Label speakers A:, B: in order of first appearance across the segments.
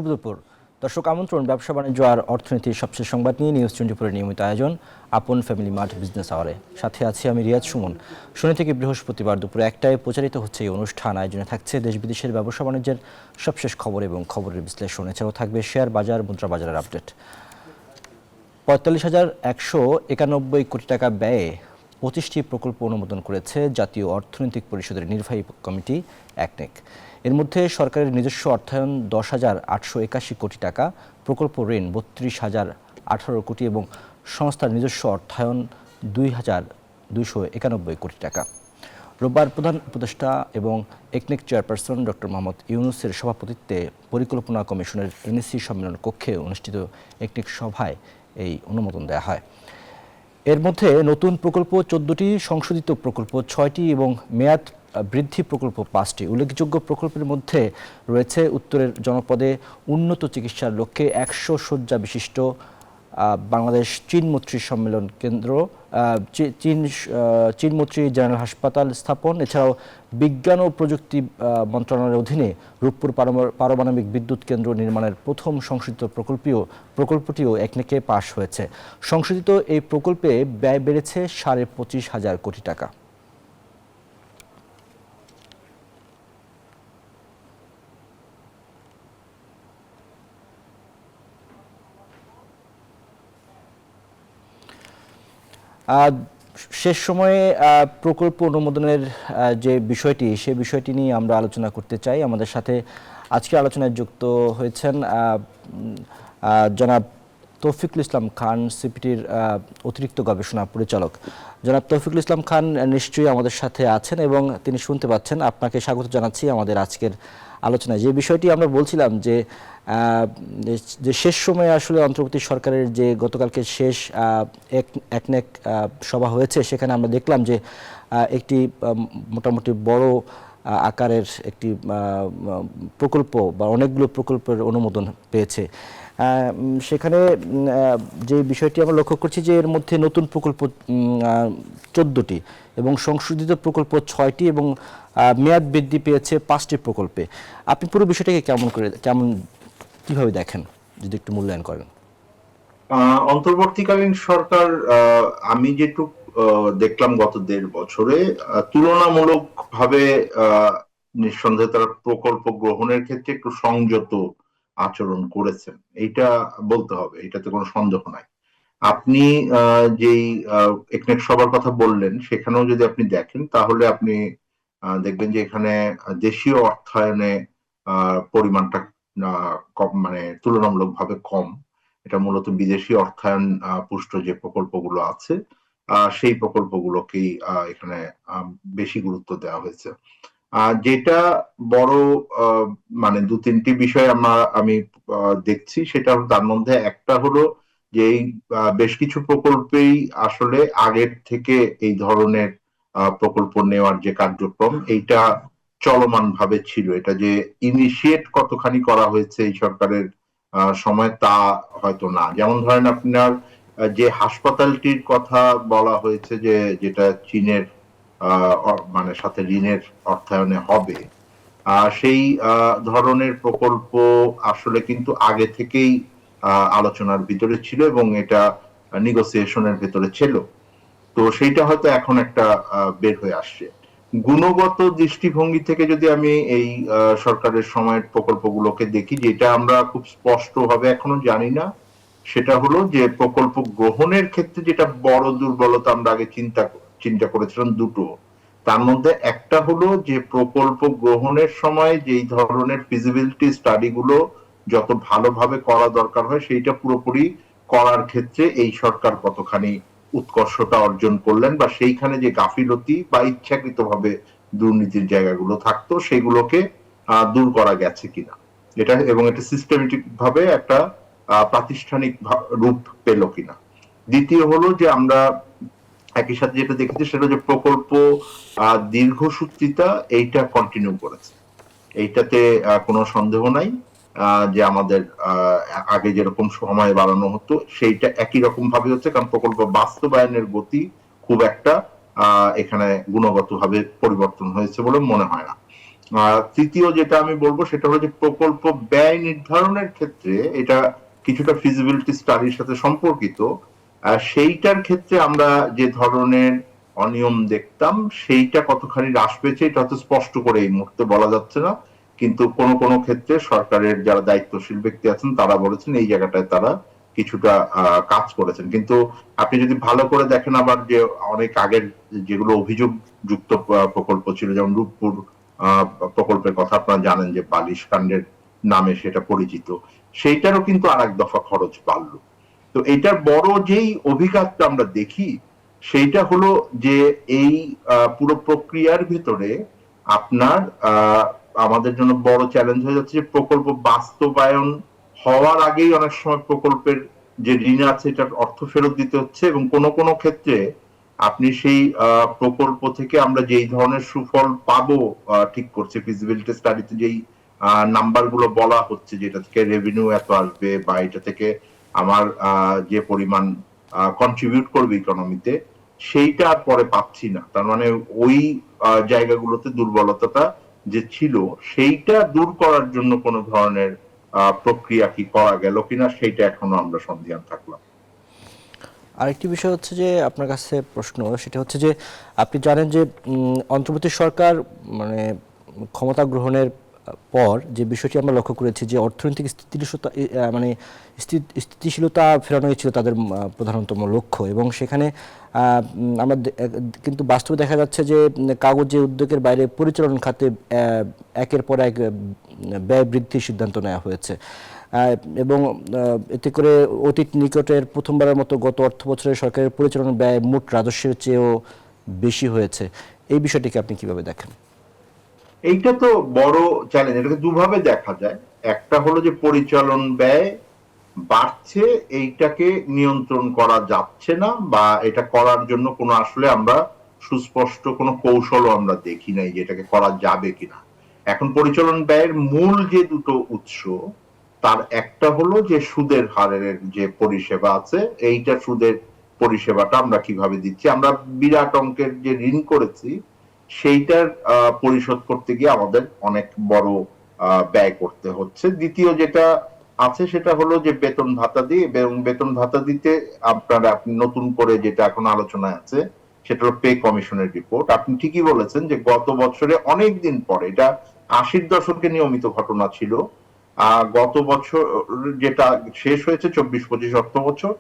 A: শুভ দুপুর দর্শক, আমন্ত্রণ ব্যবসা বাণিজ্য আর অর্থনীতির সবশেষ সংবাদ নিয়ে নিউজ 24 নিয়মিত আয়োজন আপন ফ্যামিলি মার্ট বিজনেস আওয়ারে। সাথে আছি আমি রিয়াজ সুমন। শনি থেকে বৃহস্পতিবার দুপুর 1টায় প্রচারিত হচ্ছে এই অনুষ্ঠান। আয়োজনে থাকছে দেশ বিদেশের ব্যবসা বাণিজ্যের সবশেষ খবর এবং খবরের বিশ্লেষণ। এছাড়াও থাকবে শেয়ার বাজার, মুদ্রা বাজারের আপডেট। ৪৫,১৯১ কোটি টাকা ব্যয়ে 25টি প্রকল্প অনুমোদন করেছে জাতীয় অর্থনৈতিক পরিষদের নির্বাহী কমিটি একনেক। এর মধ্যে সরকারের নিজস্ব অর্থায়ন 10,881 কোটি টাকা, প্রকল্প ঋণ 32,018 কোটি এবং সংস্থার নিজস্ব অর্থায়ন 2,291 কোটি টাকা। রোববার প্রধান উপদেষ্টা এবং একনেক চেয়ারপারসন ডক্টর মোহাম্মদ ইউনূসের সভাপতিত্বে পরিকল্পনা কমিশনের এনএসি সম্মেলন কক্ষে অনুষ্ঠিত একনেক সভায় এই অনুমোদন দেওয়া হয়। এর মধ্যে নতুন প্রকল্প 14টি, সংশোধিত প্রকল্প 6টি এবং মেয়াদ বৃদ্ধি প্রকল্প 5টি। উল্লেখযোগ্য প্রকল্পের মধ্যে রয়েছে উত্তরের জনপদে উন্নত চিকিৎসার লক্ষ্যে 100 শয্যা বিশিষ্ট বাংলাদেশ চীন মৈত্রী সম্মেলন কেন্দ্র, চীন মৈত্রী জেনারেল হাসপাতাল স্থাপন। এছাড়াও বিজ্ঞান ও প্রযুক্তি মন্ত্রণালয়ের অধীনে রূপপুর পারমাণবিক বিদ্যুৎ কেন্দ্র নির্মাণের প্রথম সংশোধিত প্রকল্পটিও একনেকে পাশ হয়েছে। সংশোধিত এই প্রকল্পে ব্যয় বেড়েছে 25,500 কোটি টাকা। শেষ সময়ে প্রকল্প অনুমোদনের যে বিষয়টি, সে বিষয়টি নিয়ে আমরা আলোচনা করতে চাই। আমাদের সাথে আজকে আলোচনায় যুক্ত হয়েছেন জনাব তৌফিকুল ইসলাম খান, সিপিটির অতিরিক্ত গবেষণা পরিচালক। জনাব তৌফিকুল ইসলাম খান নিশ্চয়ই আমাদের সাথে আছেন এবং তিনি শুনতে পাচ্ছেন। আপনাকে স্বাগত জানাচ্ছি আমাদের আজকের আলোচনায়। যে বিষয়টি আমরা বলছিলাম যে শেষ সময়ে আসলে অন্তর্বর্তী সরকারের যে গতকালকে শেষ একনেক সভা হয়েছে, সেখানে আমরা দেখলাম যে একটি মোটামুটি বড় আকারের একটি প্রকল্প বা অনেকগুলো প্রকল্পের অনুমোদন পেয়েছে। সেখানে যে বিষয়টি আমরা লক্ষ্য করছি যে এর মধ্যে নতুন প্রকল্প 14টি এবং সংশোধিত প্রকল্প 6টি এবং মেয়াদ বৃদ্ধি পেয়েছে 5টি প্রকল্পে। আপনি পুরো বিষয়টাকে কিভাবে দেখেন, যদি একটু মূল্যায়ন করেন?
B: অন্তর্বর্তীকালীন সরকার, আমি যেটুকু দেখলাম গত 1.5 বছরে তুলনামূলক ভাবে নিঃসন্দেহে তারা প্রকল্প গ্রহণের ক্ষেত্রে একটু সংযত আচরণ করেছেন, এইটা বলতে হবে, এটাতে কোনো সন্দেহ নাই। আপনি যেই একনেক সবার কথা বললেন, সেখানেও যদি আপনি দেখেন তাহলে আপনি দেখবেন যে এখানে দেশীয় অর্থায়নে পরিমাণটা মানে তুলনামূলকভাবে কম। এটা মূলত বিদেশি অর্থায়ন পুষ্ট যে প্রকল্পগুলো আছে সেই প্রকল্পগুলোকেই এখানে বেশি গুরুত্ব দেওয়া হয়েছে। যেটা বড় মানে 2-3টি বিষয় আমি দেখছি, সেটা তার মধ্যে একটা হলো যে বেশ কিছু প্রকল্পেই আসলে আগের থেকে এই ধরনের প্রকল্প নেওয়ার যে কার্যক্রম, এইটা চলমান ভাবে ছিল। এটা যে ইনিশিয়েট কতখানি করা হয়েছে এই সরকারের সময়, তা হয়তো না। যেমন ধরেন আপনার যে হাসপাতালটির কথা বলা হয়েছে, যে যেটা চীনের মানে সাথে ঋণের অর্থায়নে হবে, সেই ধরনের প্রকল্প আসলে কিন্তু আগে থেকেই আলোচনার ভিতরে ছিল এবং এটা নেগোসিয়েশনের ভিতরে ছিল। তো সেইটা হয়তো এখন একটা বের হয়ে আসছে। গুণগত দৃষ্টিভঙ্গি থেকে যদি আমি এই সরকারের সময়ের প্রকল্পগুলোকে দেখি, যেটা আমরা খুব স্পষ্টভাবে এখনো জানি না, সেটা হলো যে প্রকল্প গ্রহণের ক্ষেত্রে যেটা বড় দুর্বলতা আমরা আগে চিন্তা করেছিলাম দুটো। তার মধ্যে একটা হলো যে প্রকল্প গ্রহণের সময় যেই ধরনের ফিজিবিলিটি স্টাডি গুলো যত ভালোভাবে করা দরকার হয়, সেইটা পুরোপুরি করার ক্ষেত্রে এই সরকার কতখানি উৎকর্ষতা অর্জন করলেন, বা সেইখানে যে গাফিলতি বা ইচ্ছাকৃতভাবে দুর্নীতির জায়গাগুলো থাকতো, সেগুলোকে দূর করা গেছে কিনা, এটা এবং এটা সিস্টেমেটিক ভাবে একটা প্রাতিষ্ঠানিক রূপ পেল কিনা। দ্বিতীয় হলো যে আমরা একই সাথে যেটা দেখেছি, সেটা যে প্রকল্প দীর্ঘসূত্রিতা এইটা কন্টিনিউ করেছে। এইটাতে কোনো সন্দেহ নাই যে আমাদের আগে যেরকম সময় বাড়ানো হতো, সেইটা একই রকম ভাবে হচ্ছে, কারণ প্রকল্প বাস্তবায়নের গতি খুব একটা এখানে গুণগতভাবে পরিবর্তন হয়েছে বলে মনে হয় না। তৃতীয় যেটা আমি বলবো সেটা হলো যে প্রকল্প ব্যয় নির্ধারণের ক্ষেত্রে এটা কিছুটা ফিজিবিলিটি স্টাডির সাথে সম্পর্কিত। সেইটার ক্ষেত্রে আমরা যে ধরনের অনিয়ম দেখতাম সেইটা কতখানি হ্রাস পেয়েছে এটা হয়তো স্পষ্ট করে এই মুহূর্তে বলা যাচ্ছে না, কিন্তু কোন কোন ক্ষেত্রে সরকারের যারা দায়িত্বশীল ব্যক্তি আছেন তারা বলেছেন এই জায়গাটায় তারা কিছুটা কাজ করেছেন। কিন্তু আপনি যদি ভালো করে দেখেন আবার যে অনেক আগের যেগুলো অভিযোগ যুক্ত প্রকল্প ছিল, যেমন রূপপুর প্রকল্পের কথা আপনারা জানেন যে বালিশ কাণ্ডের নামে সেটা পরিচিত, সেইটারও কিন্তু আর এক দফা খরচ বাড়লো। তো এটার বড় যেই অভিঘাতটা আমরা দেখি সেইটা হলো যে এই পুরো প্রক্রিয়ার ভিতরে আপনার আমাদের জন্য বড় চ্যালেঞ্জ হয়ে যাচ্ছে যে প্রকল্প বাস্তবায়ন হওয়ার আগেই অনেক সময় প্রকল্পের যে ঋণ আছে এটার অর্থ ফেরত দিতে হচ্ছে, এবং কোন কোন ক্ষেত্রে আপনি সেই প্রকল্প থেকে আমরা যেই ধরনের সুফল পাবো ঠিক করছে ফিজিবিলিটি স্টাডিতে যেই নাম্বার গুলো বলা হচ্ছে যেটা থেকে রেভিনিউ এত আসবে বা এটা থেকে আমার যে পরিমাণ কন্ট্রিবিউট করবে ইকোনমিতে সেইটা আর পরে পাচ্ছি না। তার মানে ওই জায়গাগুলোতে দুর্বলতাটা যে ছিল সেইটা দূর করার জন্য কোন ধরনের প্রক্রিয়া কি করা গেল কিনা সেইটা এখনো আমরা সন্দিহান থাকলাম।
A: আরেকটি বিষয় হচ্ছে যে আপনার কাছে প্রশ্ন, সেটা হচ্ছে যে আপনি জানেন যে অন্তর্বর্তী সরকার মানে ক্ষমতা গ্রহণের পর যে বিষয়টি আমরা লক্ষ্য করেছি যে অর্থনৈতিক স্থিতিশীলতা ফেরানোই ছিল তাদের প্রধানতম লক্ষ্য, এবং সেখানে আমরা কিন্তু বাস্তবে দেখা যাচ্ছে যে কাগজে উদ্যোগের বাইরে পরিচালন খাতে একের পর এক ব্যয় বৃদ্ধির সিদ্ধান্ত নেওয়া হয়েছে, এবং এতে করে অতীত নিকটের প্রথমবারের মতো গত অর্থ বছরে সরকারের পরিচালনা ব্যয় মোট রাজস্বের চেয়েও বেশি হয়েছে। এই বিষয়টিকে আপনি কিভাবে দেখেন?
B: এইটা তো বড় চ্যালেঞ্জ, এটাকে দুভাবে দেখা যায়। একটা হলো যে পরিচালন ব্যয় বাড়ছে, এইটাকে নিয়ন্ত্রণ করা যাচ্ছে না বা এটা করার জন্য কোনো আসলে আমরা সুস্পষ্ট কোনো কৌশলও আমরা দেখি নাই যে এটাকে করা যাবে কিনা। এখন পরিচালন ব্যয়ের মূল যে দুটো উৎস, তার একটা হলো যে সুদের হারের যে পরিষেবা আছে, এইটা সুদের পরিষেবাটা আমরা কিভাবে দিচ্ছি। আমরা বিরাট অঙ্কের যে ঋণ করেছি সেইটার পরিশোধ করতে গিয়ে আমাদের অনেক বড় ব্যয় করতে হচ্ছে। দ্বিতীয় যেটা আছে সেটা হলো যে বেতন ভাতা দিয়ে, এবং বেতন ভাতা দিতে আপনারা আপনি নতুন করে যেটা এখন আলোচনায় আছে সেটা হলো পে কমিশনের রিপোর্ট। আপনি ঠিকই বলেছেন যে গত বছরে অনেক দিন পরে, এটা 80-র দশকে নিয়মিত ঘটনা ছিল, গত বছর যেটা শেষ হয়েছে 24-25 অর্থ বছর,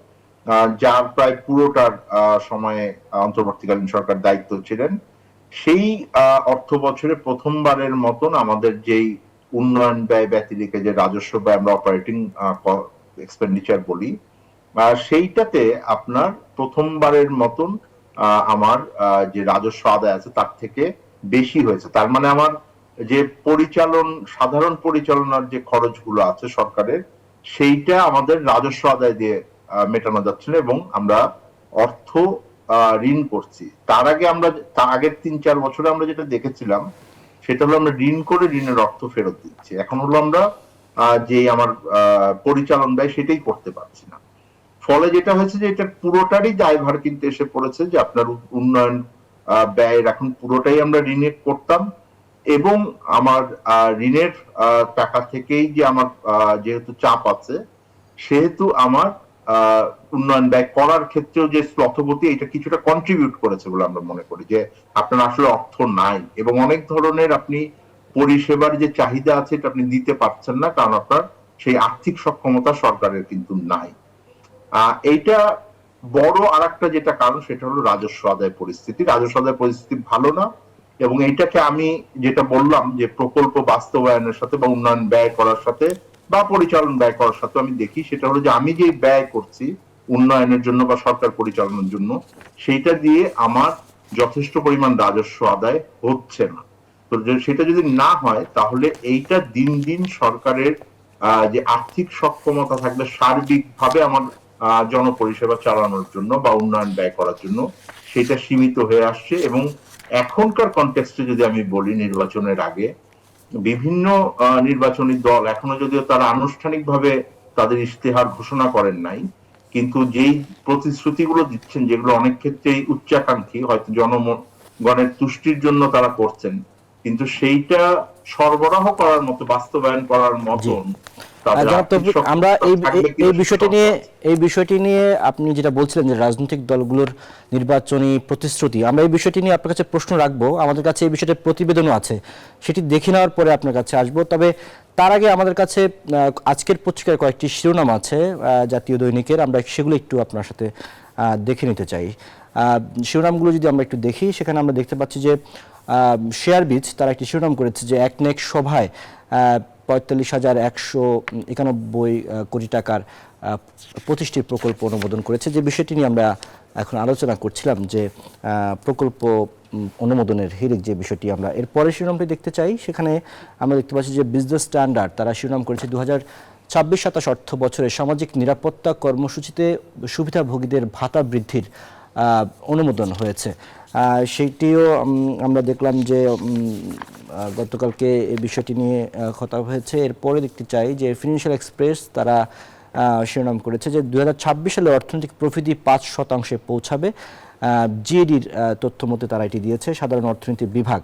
B: যার প্রায় পুরোটার সময়ে অন্তর্বর্তীকালীন সরকার দায়িত্ব ছিলেন, সেই অর্থ বছরে প্রথমবারের মতন আমাদের যেই উন্নয়ন ব্যয় ব্যতিরেকে যে রাজস্ব ব্যয় আমরা অপারেটিং এক্সপেন্ডিচার বলি, সেইটাতে আপনার প্রথমবারের মতন আমার যে রাজস্ব আদায় আছে তার থেকে বেশি হয়েছে। তার মানে আমার যে সাধারণ পরিচালনার যে খরচগুলো আছে সরকারের, সেইটা আমাদের রাজস্ব আদায় দিয়ে মেটানো যাচ্ছে না, এবং আমরা অর্থ ঋণ করছি। তার আগের 3-4 বছরে আমরা যেটা দেখেছিলাম সেটা হলো আমরা ঋণ করে ঋণের অর্থ ফেরত দিচ্ছি। এখন হলো আমরা যে আমার পরিচালন ব্যয় সেটাই করতে পারছি না। ফলে যেটা হয়েছে যে এটা পুরোটারই দায়ভার কিন্তু এসে পড়েছে যে আপনার উন্নয়ন ব্যয়ের এখন পুরোটাই আমরা ঋণে করতাম, এবং আমার ঋণের টাকা থেকেই যে আমার যেহেতু চাপ আছে সেহেতু আমার উন্নয়ন ব্যয় করার ক্ষেত্রেও যে স্লথগতি এটা কিছুটা কন্ট্রিবিউট করেছে বলে আমরা মনে করি, যে আপনার আসলে অর্থ নাই এবং অনেক ধরনের আপনি পরিষেবার যে চাহিদা আছে এটা আপনি দিতে পারছেন না, কারণ আপনার সেই আর্থিক সক্ষমতা সরকারের কিন্তু নাই। এইটা বড় আরেকটা যেটা কারণ সেটা হলো রাজস্ব আদায় পরিস্থিতি। রাজস্ব আদায় পরিস্থিতি ভালো না, এবং এইটাকে আমি যেটা বললাম যে প্রকল্প বাস্তবায়নের সাথে বা উন্নয়ন ব্যয় করার সাথে বা পরিচালন ব্যয় করার সাথে আমি দেখি সেটা হলো যে আমি যে ব্যয় করছি উন্নয়নের জন্য বা সরকার পরিচালনার জন্য সেইটা দিয়ে আমার যথেষ্ট পরিমাণ রাজস্ব আদায় হচ্ছে না। তো সেটা যদি না হয় তাহলে এইটা দিন দিন সরকারের যে আর্থিক সক্ষমতা থাকবে সার্বিকভাবে আমার জনপরিষেবা চালানোর জন্য বা উন্নয়ন ব্যয় করার জন্য সেটা সীমিত হয়ে আসছে। এবং এখনকার কনটেক্সটে যদি আমি বলি, নির্বাচনের আগে বিভিন্ন নির্বাচনী দল এখনো যদিও তারা আনুষ্ঠানিকভাবে তাদের ইশতেহার ঘোষণা করেন নাই, কিন্তু যেই প্রতিশ্রুতিগুলো দিচ্ছেন যেগুলো অনেক ক্ষেত্রেই উচ্চাকাঙ্ক্ষী, হয়তো জনগণের তুষ্টির জন্য তারা করছেন, কিন্তু সেইটা সরবরাহ করার মতো, বাস্তবায়ন করার মতন তাদের
A: জনাব
B: আর্থিক
A: তৌফিক, আমরা
B: সক্ষমতা থাকবে কিনা সেটা
A: এই বিষয়টি নিয়ে আপনি যেটা বলছিলেন যে রাজনৈতিক দলগুলোর নির্বাচনী প্রতিশ্রুতি, আমরা এই বিষয়টি নিয়ে আপনার কাছে প্রশ্ন রাখবো। আমাদের কাছে এই বিষয়টির প্রতিবেদনও আছে, সেটি দেখে নেওয়ার পরে আপনার কাছে আসবো। তবে তার আগে আমাদের কাছে আজকের পত্রিকার কয়েকটি শিরোনাম আছে জাতীয় দৈনিকের, আমরা সেগুলো একটু আপনার সাথে দেখে নিতে চাই। শিরোনামগুলো যদি আমরা একটু দেখি, সেখানে আমরা দেখতে পাচ্ছি যে শেয়ার বীজ তারা একটি শিরোনাম করেছে যে একনেক সভায় ৪৫,১৯১ কোটি টাকার ২৫টি প্রকল্প অনুমোদন করেছে। যে বিষয়টি নিয়ে আমরা এখন আলোচনা করছিলাম যে প্রকল্প অনুমোদনের হিড়িক যে বিষয়টি, আমরা এর পরের শিরোনামটি দেখতে চাই। সেখানে আমরা দেখতে পাচ্ছি যে বিজনেস স্ট্যান্ডার্ড তারা শিরোনাম করেছে ২০২৬-২৭ অর্থ বছরে সামাজিক নিরাপত্তা কর্মসূচিতে সুবিধাভোগীদের ভাতা বৃদ্ধির অনুমোদন হয়েছে। সেইটিও আমরা দেখলাম যে গতকালকে এই বিষয়টি নিয়ে কথা হয়েছে। এরপরে দেখতে চাই যে ফিনান্সিয়াল এক্সপ্রেস তারা শিরোনাম করেছে যে ২০২৬ সালে অর্থনৈতিক প্রবৃদ্ধি ৫% পৌঁছাবে। জিএডির তথ্য মতে তারা এটি দিয়েছে, সাধারণ অর্থনীতি বিভাগ,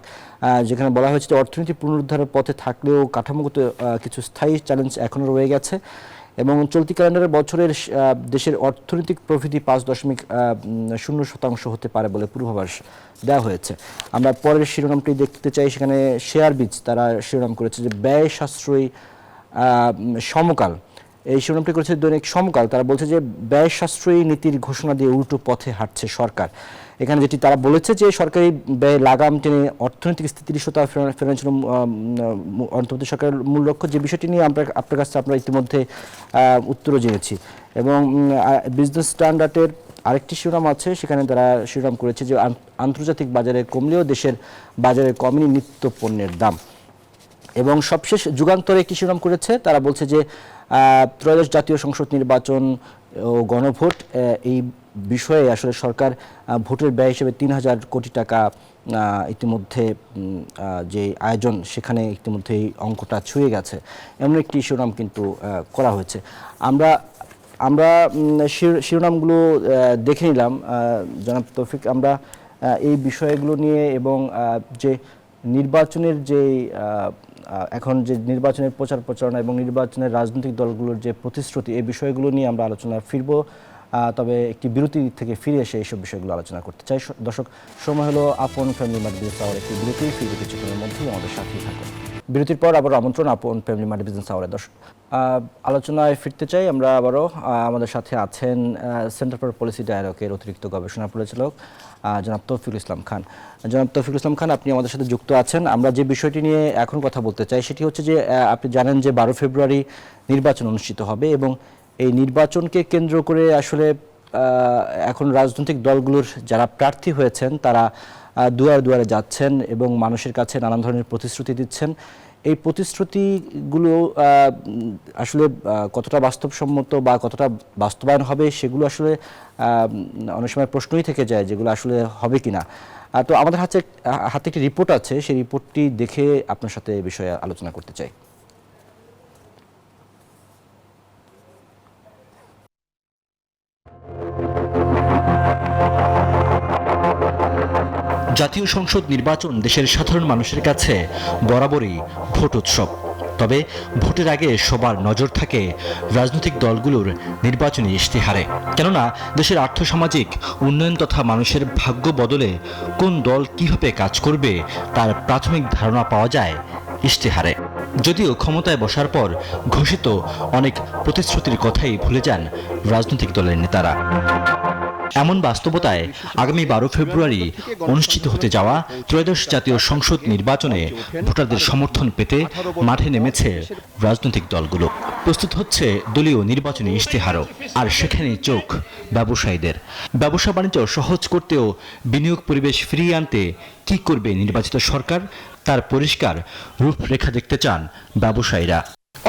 A: যেখানে বলা হয়েছে যে অর্থনীতি পুনরুদ্ধারের পথে থাকলেও কাঠামোগত কিছু স্থায়ী চ্যালেঞ্জ এখনও রয়ে গেছে এবং চলতি ক্যালেন্ডারের বছরের দেশের অর্থনৈতিক প্রবৃদ্ধি ৫.০% হতে পারে বলে পূর্বাভাস দেওয়া হয়েছে। আমরা পরের শিরোনামটি দেখতে চাই, সেখানে শেয়ার বীজ তারা শিরোনাম করেছে যে ব্যয় সাশ্রয়ী সমকাল। এই শিরোনামটি করেছে দৈনিক সমকাল, তারা বলছে যে ব্যয় সাশ্রয়ী নীতির ঘোষণা দিয়ে উল্টো পথে হাঁটছে সরকার। এখানে যেটি তারা বলেছে যে সরকারি ব্যয় লাগাম টেনে অর্থনৈতিক স্থিতিশীলতা ফেরানোর জন্য অন্তর্বর্তী সরকারের মূল লক্ষ্য, যে বিষয়টি নিয়ে আপনার কাছে আমরা ইতিমধ্যে উত্তরও জেনেছি। এবং বিজনেস স্ট্যান্ডার্ডের আরেকটি শিরোনাম আছে, সেখানে তারা শিরোনাম করেছে যে আন্তর্জাতিক বাজারে কমলেও দেশের বাজারে কমেনি নিত্য পণ্যের দাম। এবং সবশেষ যুগান্তরে একটি শিরোনাম করেছে, তারা বলছে যে ত্রয়োদশ জাতীয় সংসদ নির্বাচন ও গণভোট, এই বিষয়ে আসলে সরকার ভোটের ব্যয় হিসেবে ৩,০০০ কোটি টাকা ইতিমধ্যে যে আয়োজন, সেখানে ইতিমধ্যে এই অঙ্কটা ছুঁয়ে গেছে, এমন একটি শিরোনাম কিন্তু করা হয়েছে। আমরা শিরোনামগুলো দেখে নিলাম জনাব তৌফিক। আমরা এই বিষয়গুলো নিয়ে এবং যে নির্বাচনের যে এখন যে নির্বাচনের প্রচার প্রচারণা এবং নির্বাচনের রাজনৈতিক দলগুলোর যে প্রতিশ্রুতি, এই বিষয়গুলো নিয়ে আমরা আলোচনা ফিরব। তবে একটি বিরতি থেকে ফিরে এসে এইসব বিষয়গুলো আলোচনা করতে চাই। দর্শক, সময় হলো আপন ফ্যামিলি মার্ট বিজনেস আওয়ার একটি বিরতি, ফিরবে কিছুক্ষণের মধ্যেই আমাদের সাথেই থাকুন। বিরতির পর আবার আমন্ত্রণ আপন ফ্যামিলি মার্ট বিজনেস আওয়ারে। দর্শক, আলোচনায় ফিরতে চাই আমরা আবারও। আমাদের সাথে আছেন সেন্টার ফর পলিসি ডায়ালগের অতিরিক্ত গবেষণা পরিচালক জনাব তৌফিকুল ইসলাম খান। জনাব তৌফিকুল ইসলাম খান, আপনি আমাদের সাথে যুক্ত আছেন। আমরা যে বিষয়টি নিয়ে এখন কথা বলতে চাই সেটি হচ্ছে যে আপনি জানেন যে ১২ ফেব্রুয়ারি নির্বাচন অনুষ্ঠিত হবে এবং এই নির্বাচনকে কেন্দ্র করে আসলে এখন রাজনৈতিক দলগুলোর যারা প্রার্থী হয়েছেন তারা দুয়ারে দুয়ারে যাচ্ছেন এবং মানুষের কাছে নানান ধরনের প্রতিশ্রুতি দিচ্ছেন। এই প্রতিশ্রুতিগুলো আসলে কতটা বাস্তবসম্মত বা কতটা বাস্তবায়ন হবে সেগুলো আসলে অনেক সময় প্রশ্নই থেকে যায়, যেগুলো আসলে হবে কিনা। তো আমাদের হাতে একটি রিপোর্ট আছে, সেই রিপোর্টটি দেখে আপনার সাথে এই বিষয়ে আলোচনা করতে চাই।
C: জাতীয় সংসদ নির্বাচন দেশের সাধারণ মানুষের কাছে বরাবরই ভোট উৎসব। তবে ভোটের আগে সবার নজর থাকে রাজনৈতিক দলগুলোর নির্বাচনী ইশতেহারে। কেননা দেশের আর্থসামাজিক উন্নয়ন তথা মানুষের ভাগ্য বদলে কোন দল কিভাবে কাজ করবে তার প্রাথমিক ধারণা পাওয়া যায় ইশতেহারে। যদিও ক্ষমতায় বসার পর ঘোষিত অনেক প্রতিশ্রুতির কথাই ভুলে যান রাজনৈতিক দলের নেতারা। এমন বাস্তবতায় আগামী ১২ ফেব্রুয়ারি অনুষ্ঠিত হতে যাওয়া ত্রয়োদশ জাতীয় সংসদ নির্বাচনে ভোটারদের সমর্থন পেতে মাঠে নেমেছে রাজনৈতিক দলগুলো। প্রস্তুত হচ্ছে দলীয় নির্বাচনী ইশতেহারও। আর সেখানে চোখ ব্যবসায়ীদের। ব্যবসা বাণিজ্য সহজ করতেও বিনিয়োগ পরিবেশ ফিরিয়ে আনতে কী করবে নির্বাচিত সরকার, তার পরিষ্কার রূপরেখা দেখতে চান ব্যবসায়ীরা।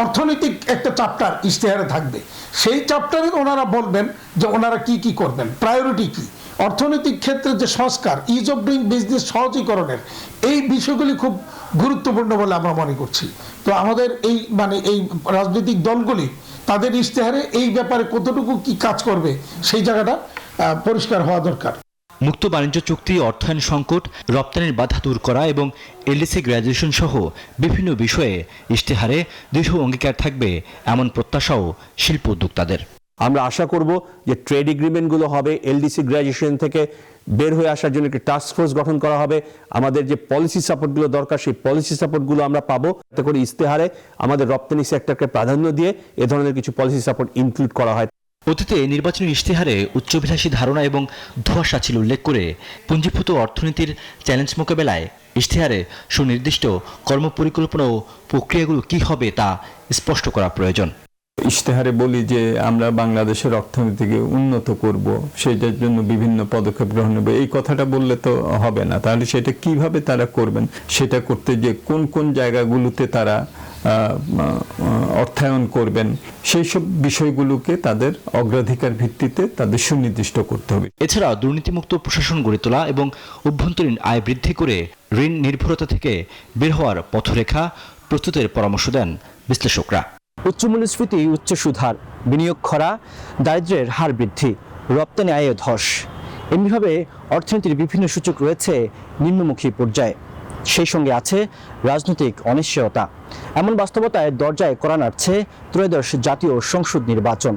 D: অর্থনৈতিক একটা চ্যাপ্টার ইশতেহারে থাকবে, সেই চ্যাপ্টারে ওনারা বলবেন যে ওনারা কি কি করবেন, প্রায়োরিটি কি, অর্থনৈতিক ক্ষেত্রে যে সংস্কার, ইজ অফ ডুইং বিজনেস সহজীকরণের এই বিষয়গুলি খুব গুরুত্বপূর্ণ বলে আমরা মনে করছি। তো আমাদের এই রাজনৈতিক দলগুলি তাদের ইশতেহারে এই ব্যাপারে কতটুকু কি কাজ করবে সেই জায়গাটা পরিষ্কার হওয়া দরকার।
C: মুক্ত বাণিজ্য চুক্তি, অর্থায়ন সংকট, রপ্তানির বাধা দূর করা এবং এলডিসি গ্র্যাজুয়েশন সহ বিভিন্ন বিষয়ে ইশতেহারে দৃঢ় অঙ্গীকার থাকবে এমন প্রত্যাশাও শিল্প উদ্যোক্তাদের।
E: আমরা আশা করব যে ট্রেড এগ্রিমেন্টগুলো হবে, এলডিসি গ্র্যাজুয়েশন থেকে বের হয়ে আসার জন্য একটি টাস্ক ফোর্স গঠন করা হবে। আমাদের যে পলিসি সাপোর্টগুলো দরকার সেই পলিসি সাপোর্টগুলো আমরা পাবো, যাতে করে ইশতেহারে আমাদের রপ্তানি সেক্টরকে প্রাধান্য দিয়ে এ ধরনের কিছু পলিসি সাপোর্ট ইনক্লুড করা হয়।
C: অতীতে নির্বাচনী ইশতেহারে উচ্চাভিলাষী ধারণা এবং ধোঁয়াশা ছিল উল্লেখ করে পুঞ্জীভূত অর্থনীতির চ্যালেঞ্জ মোকাবেলায় ইশতেহারে সুনির্দিষ্ট কর্মপরিকল্পনা ও প্রক্রিয়াগুলো কী হবে তা স্পষ্ট করা প্রয়োজন।
F: ইশতেহারে বলি যে আমরা বাংলাদেশের অর্থনীতিকে উন্নত করব, সেটার জন্য বিভিন্ন পদক্ষেপ গ্রহণ করব, এই কথাটা বললে তো হবে না। তাহলে সেটা কিভাবে তারা করবেন, সেটা করতে যে কোন কোন জায়গাগুলোতে তারা অর্থায়ন করবেন, সেই সব বিষয়গুলোকে তাদের অগ্রাধিকার ভিত্তিতে তাদের সুনির্দিষ্ট করতে হবে।
C: এছাড়া দুর্নীতিমুক্ত প্রশাসন গড়ে তোলা এবং অভ্যন্তরীণ আয় বৃদ্ধি করে ঋণ নির্ভরতা থেকে বের হওয়ার পথরেখা প্রস্তুতের পরামর্শ দেন বিশ্লেষকরা।
A: উচ্চ মূল্যস্ফীতি, উচ্চ সুদহার, বিনিয়োগ খরা, দারিদ্র্যের হার বৃদ্ধি, রপ্তানি আয়ে ধস, এমনিভাবে অর্থনীতির বিভিন্ন সূচক রয়েছে নিম্নমুখী পর্যায়ে। সেই সঙ্গে আছে রাজনৈতিক অনিশ্চয়তা। এমন বাস্তবতায় দরজায় কড়া নাড়ছে ত্রয়োদশ জাতীয় সংসদ নির্বাচন।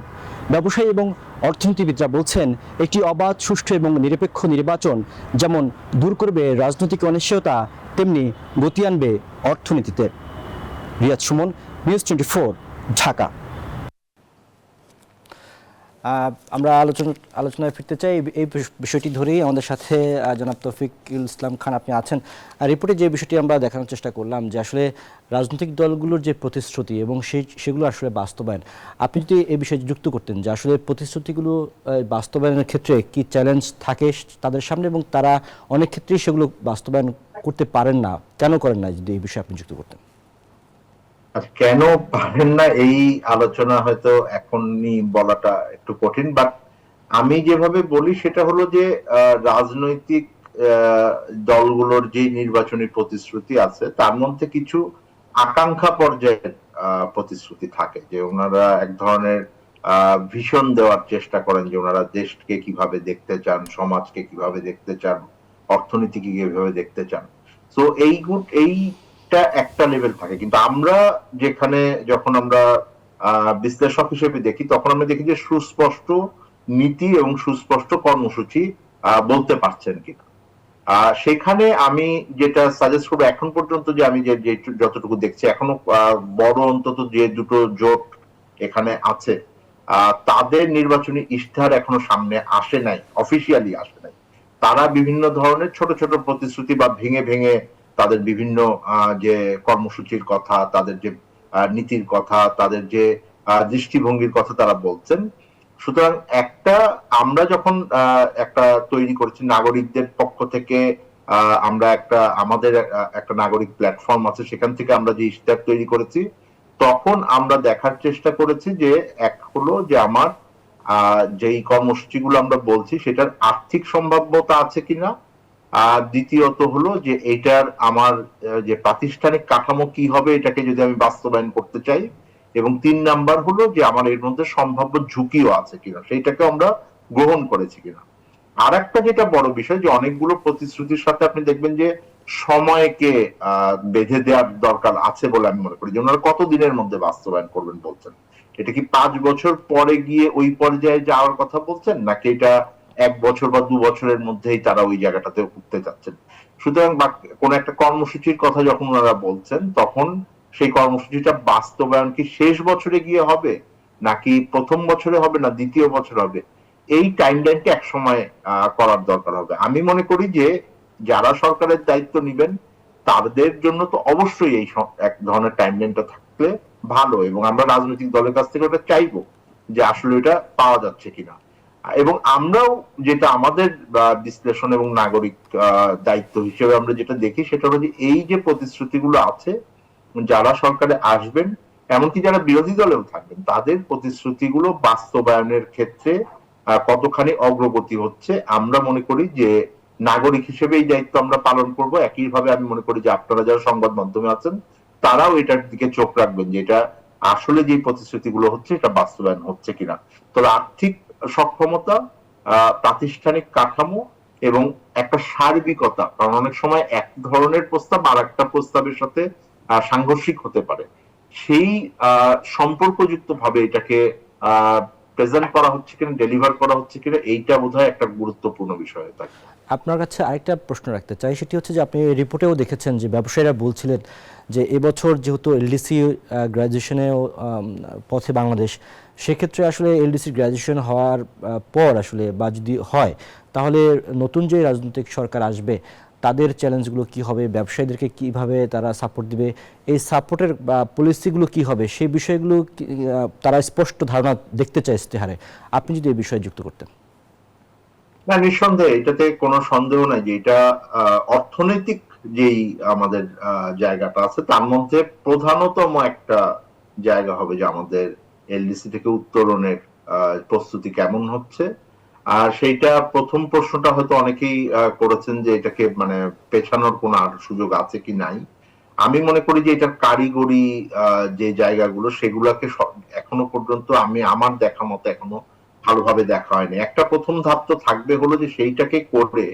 A: ব্যবসায়ী এবং অর্থনীতিবিদরা বলছেন, একটি অবাধ, সুষ্ঠু এবং নিরপেক্ষ নির্বাচন যেমন দূর করবে রাজনৈতিক অনিশ্চয়তা, তেমনি গতি আনবে অর্থনীতিতে। রিয়াদ সুমন, নিউজ 24, ঢাকা। আমরা আলোচনায় ফিরতে চাই। এই বিষয়টি ধরেই আমাদের সাথে জনাব তৌফিকুল ইসলাম খান আপনি আছেন। রিপোর্টে যে বিষয়টি আমরা দেখানোর চেষ্টা করলাম যে আসলে রাজনৈতিক দলগুলোর যে প্রতিশ্রুতি এবং সেগুলো আসলে বাস্তবায়ন, আপনি যদি এই বিষয়ে যুক্ত করতেন যে আসলে প্রতিশ্রুতিগুলো বাস্তবায়নের ক্ষেত্রে কি চ্যালেঞ্জ থাকে তাদের সামনে এবং তারা অনেক ক্ষেত্রেই সেগুলো বাস্তবায়ন করতে পারেন না, কেন করেন না, যদি এই বিষয়ে আপনি যুক্ত করতেন।
B: কেন পারেন না এই আলোচনা হয়তো এখনই বলাটা একটু কঠিন, বাট আমি যেভাবে বলি সেটা হলো যে রাজনৈতিক দলগুলোর যে নির্বাচনী প্রতিশ্রুতি আছে তার মধ্যে কিছু আকাঙ্ক্ষা পর্যায়ের প্রতিশ্রুতি থাকে, যে ওনারা এক ধরনের ভিশন দেওয়ার চেষ্টা করেন যে ওনারা দেশকে কিভাবে দেখতে চান, সমাজকে কিভাবে দেখতে চান, অর্থনীতিকে কিভাবে দেখতে চান। তো এইটা একটা লেভেল থাকে, কিন্তু আমরা যেখানে যখন আমরা বিশ্লেষক হিসেবে দেখি তখন আমরা দেখি যে সুস্পষ্ট নীতি এবং সুস্পষ্ট কর্মসূচি বলতে পারছেন কিনা। সেখানে আমি যেটা সাজেস্ট করবো, এখন পর্যন্ত যে আমি যে যতটুকু দেখছি এখনো বড় অন্তত যে দুটো জোট এখানে আছে তাদের নির্বাচনী ইশতেহার এখনো সামনে আসে নাই, অফিসিয়ালি আসে নাই। তারা বিভিন্ন ধরনের ছোট ছোট প্রতিশ্রুতি বা ভেঙে ভেঙে তাদের বিভিন্ন যে কর্মসূচির কথা, তাদের যে নীতির কথা, তাদের যে দৃষ্টিভঙ্গির কথা তারা বলছেন। সুতরাং আমরা যখন একটা তৈরি করেছি নাগরিকদের পক্ষ থেকে, আমরা আমাদের একটা নাগরিক প্ল্যাটফর্ম আছে, সেখান থেকে আমরা যে ইশতেহার তৈরি করেছি, তখন আমরা দেখার চেষ্টা করেছি যে এক হলো যে আমার যেই কর্মসূচিগুলো আমরা বলছি সেটার আর্থিক সম্ভাব্যতা আছে কিনা, দ্বিতীয়ত হলো যে এটার আমার যে প্রাতিষ্ঠানিক কাঠামো কি হবে এটাকে যদি আমি বাস্তবায়ন করতে চাই, এবং 3 নাম্বার হলো যে আমার এর মধ্যে সম্ভাব্য ঝুঁকিও আছে কিনা, সেইটাকে আমরা গ্রহণ করেছি কিনা। আর একটা যেটা বড় বিষয় যে অনেকগুলো প্রতিশ্রুতির সাথে আপনি দেখবেন যে সময়কে বেঁধে দেওয়ার দরকার আছে বলে আমি মনে করি, যে ওনারা কত দিনের মধ্যে বাস্তবায়ন করবেন বলছেন। এটা কি 5 বছর পরে গিয়ে ওই পর্যায়ে যাওয়ার কথা বলছেন, নাকি এটা 1 বছর বা 2 বছরের মধ্যেই তারা ওই জায়গাটাতে উঠতে যাচ্ছেন। সুতরাং কোন একটা কর্মসূচির কথা যখন ওনারা বলছেন তখন সেই কর্মসূচিটা বাস্তবায়ন কি শেষ বছরে গিয়ে হবে, নাকি প্রথম বছরে হবে, না দ্বিতীয় বছর হবে, এই টাইমলাইনটা এক সময় করার দরকার হবে। আমি মনে করি যে যারা সরকারের দায়িত্ব নেবেন তাদের জন্য তো অবশ্যই এই এক ধরনের টাইমলাইনটা থাকলে ভালো, এবং আমরা রাজনৈতিক দলের কাছ থেকে ওটা চাইবো যে আসলে এটা পাওয়া যাচ্ছে কিনা। এবং আমরাও যেটা আমাদের বিশ্লেষণ এবং নাগরিক দায়িত্ব হিসেবে আমরা যেটা দেখি সেটা হলো যে এই যে প্রতিশ্রুতিগুলো আছে, যারা সরকারে আসবেন এমনকি যারা বিরোধী দলেও থাকবেন তাদের প্রতিশ্রুতিগুলো বাস্তবায়নের ক্ষেত্রে কতখানি অগ্রগতি হচ্ছে, আমরা মনে করি যে নাগরিক হিসেবে এই দায়িত্ব আমরা পালন করব। একইভাবে আমি মনে করি যে আপনারা যারা সংবাদ মাধ্যমে আছেন তারাও এটার দিকে চোখ রাখবেন যে এটা আসলে যে প্রতিশ্রুতিগুলো হচ্ছে এটা বাস্তবায়ন হচ্ছে কিনা। তবে আর্থিক সক্ষমতা, প্রাতিষ্ঠানিক কাঠামো এবং একটা সার্বিকতা, কারণ অনেক সময় এক ধরনের প্রস্তাব আর একটা প্রস্তাবের সাথে সাংঘর্ষিক হতে পারে, সেই সম্পর্কযুক্ত ভাবে এটাকে প্রেজেন্ট করা হচ্ছে কিনা, ডেলিভার করা হচ্ছে কিনা, এইটা বোধহয় একটা গুরুত্বপূর্ণ বিষয় হয়ে থাকে।
A: আপনার কাছে আরেকটা প্রশ্ন রাখতে চাই, সেটি হচ্ছে যে আপনি রিপোর্টেও দেখেছেন যে ব্যবসায়ীরা বলছিলেন যে এবছর যেহেতু এলডিসি গ্র্যাজুয়েশনেও পথে বাংলাদেশ, সেক্ষেত্রে আসলে এলডিসি গ্র্যাজুয়েশন হওয়ার পর আসলে বা যদি হয় তাহলে নতুন যে রাজনৈতিক সরকার আসবে তাদের চ্যালেঞ্জগুলো কি হবে, ব্যবসায়ীদেরকে কিভাবে তারা সাপোর্ট দিবে, এই সাপোর্টের পলিসিগুলো কি হবে, সেই বিষয়গুলো তারা স্পষ্ট ধারণা দেখতে চায় ইশতেহারে। আপনি যদি এই বিষয়ে যুক্ত করতেন।
B: না, নিঃসন্দেহে এটাতে কোনো সন্দেহ নাই যে এটা অর্থনৈতিক যেই আমাদের জায়গাটা আছে তার মধ্যে প্রধানতম একটা জায়গা হবে যে আমাদের এলডিসি থেকে উত্তরণের প্রস্তুতি কেমন হচ্ছে। আর সেইটা প্রথম প্রশ্নটা হয়তো অনেকেই করেছেন যে এটাকে মানে পেছানোর কোনো আর সুযোগ আছে কি নাই। আমি মনে করি যে এটার কারিগরি যে জায়গাগুলো সেগুলোকে এখনো পর্যন্ত আমি আমার দেখা মতো এখনো ভালোভাবে দেখা হয়নি। একটা প্রথম ধাপ তো থাকবে হলো যে সেইটাকে করে